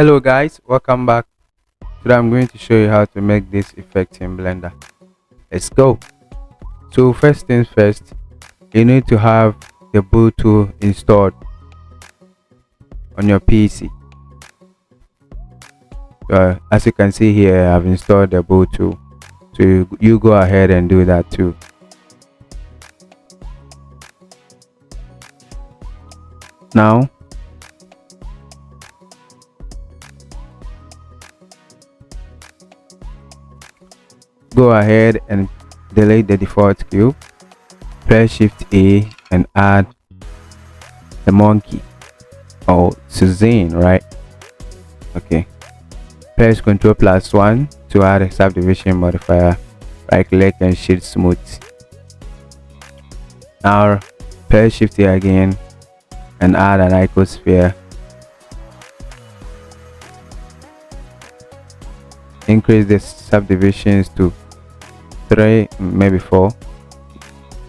Hello guys, welcome back. Today I'm going to show you how to make this effect in Blender. Let's go. So first things first, you need to have the Bool tool installed on your PC. As you can see here, I've installed the Bool tool. So you go ahead and do that too. Now go ahead and delete the default cube, press Shift A and add the monkey or Suzanne, right? Okay. Press Ctrl+1 to add a subdivision modifier. Right click and shift smooth. Now press Shift A again and add an icosphere. Increase the subdivisions to 3, maybe 4.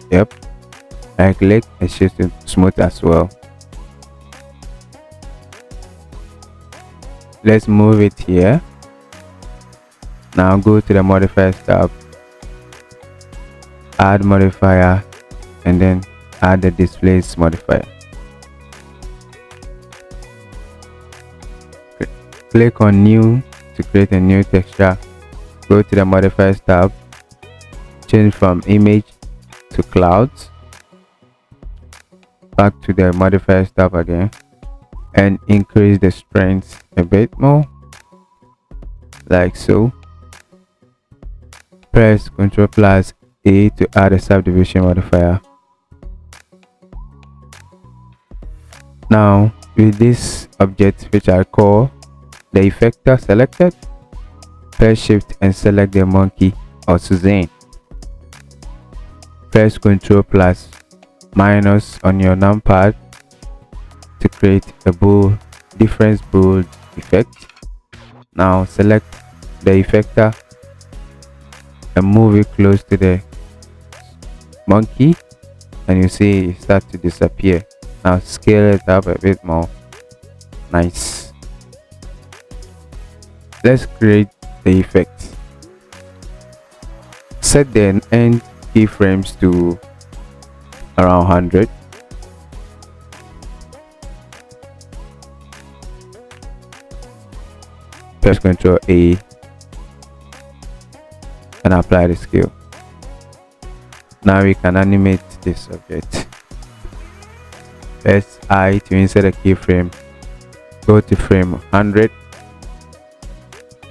Yep. Right click and shift it smooth as well. Let's move it here. Now go to the modifiers tab, add modifier, and then add the displace modifier. Click on new to create a new texture. Go to the modifiers tab, change from image to clouds, back to the modifiers tab again, and increase the strength a bit more, like so. Press Ctrl+A to add a subdivision modifier. Now with this object, which I call the effector selected, press Shift and select the monkey or Suzanne. Press Ctrl+ minus on your numpad to create a bool difference bool effect. Now select the effector and move it close to the monkey, and you see it start to disappear. Now scale it up a bit more. Nice. Let's create the effect. Set the end keyframes to around 100. Press Ctrl A and apply the scale. Now we can animate this object. Press I to insert a keyframe. Go to frame 100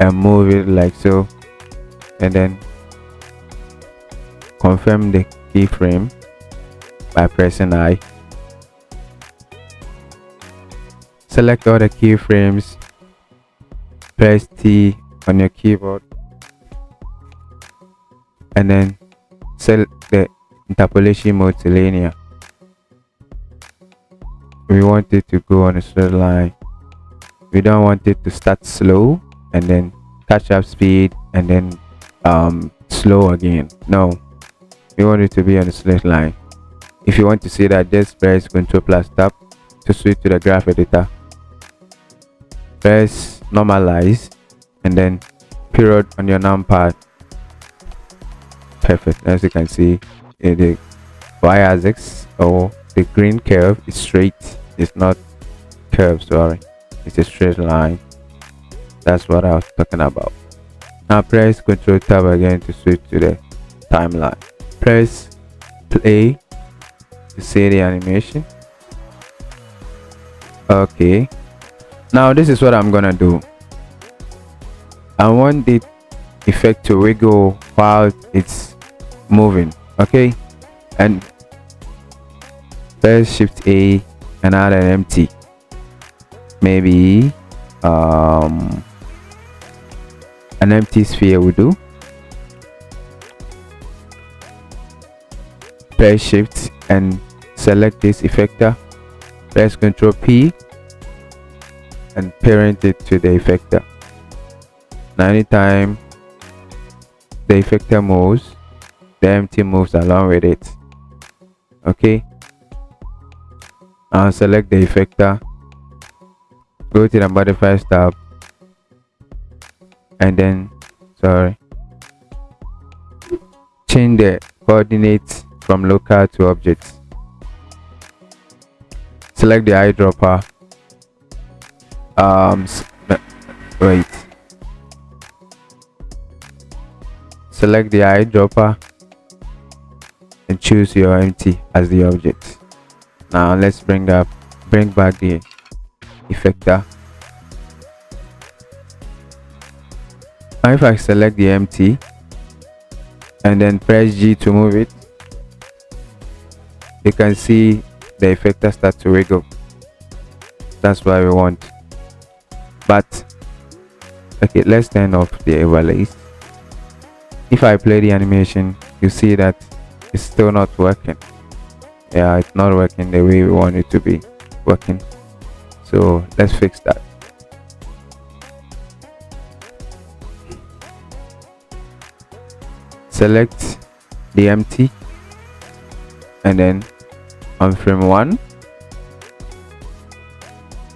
and move it like so, and then confirm the keyframe by pressing I. Select all the keyframes, press T on your keyboard, and then set the interpolation mode to linear. We want it to go on a straight line. We don't want it to start slow and then catch up speed and then slow again. No, we want it to be on a straight line. If you want to see that, just press Ctrl+Tab to switch to the graph editor. Press normalize and then period on your numpad. Perfect. As you can see, the y-axis or the green curve is straight. It's not curved, sorry. It's a straight line. That's what I was talking about. Now press Ctrl+Tab again to switch to the timeline. Press play to see the animation. Okay. Now this is what I'm gonna do. I want the effect to wiggle while it's moving. Okay. And press Shift A and add an empty. Maybe an empty sphere will do. Press Shift and select this effector. Press Ctrl P and parent it to the effector. Now anytime the effector moves, the empty moves along with it. Okay. Now select the effector, go to the modifiers tab, and then change the coordinates from local to objects. Select the eyedropper. Wait. Select the eyedropper and choose your empty as the object. Now let's bring back the effector. Now if I select the empty and then press G to move it, you can see the effector start to wiggle. That's what we want. But okay, let's turn off the overlays. If I play the animation, you see that it's still not working. Yeah, it's not working the way we want it to be working. So let's fix that. Select the empty and then on frame 1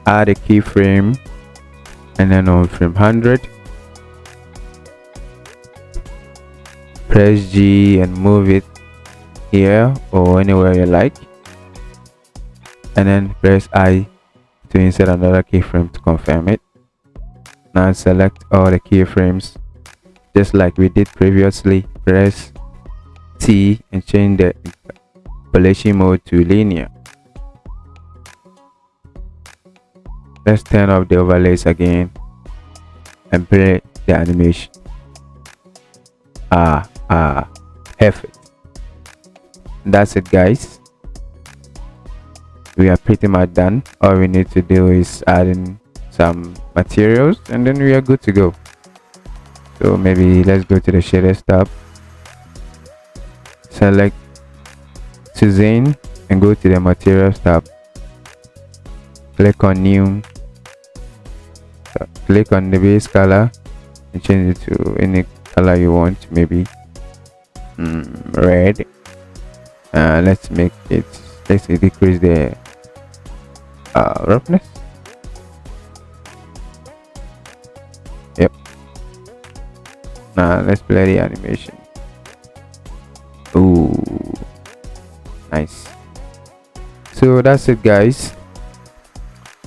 add a keyframe, and then on frame 100 press G and move it here or anywhere you like, and then press I to insert another keyframe to confirm it. Now select all the keyframes just like we did previously. Press T and change the interpolation mode to linear. Let's turn off the overlays again and play the animation. Perfect. That's it, guys. We are pretty much done. All we need to do is add in some materials and then we are good to go. So maybe let's go to the shaders tab, select Suzanne and go to the materials tab, click on new, click on the base color and change it to any color you want, maybe red. Let's decrease the roughness. Yep. Now let's play the animation. Ooh, nice. So that's it, guys.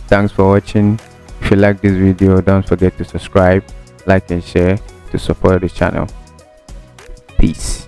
Thanks for watching. If you like this video, don't forget to subscribe, like and share to support the channel. Peace.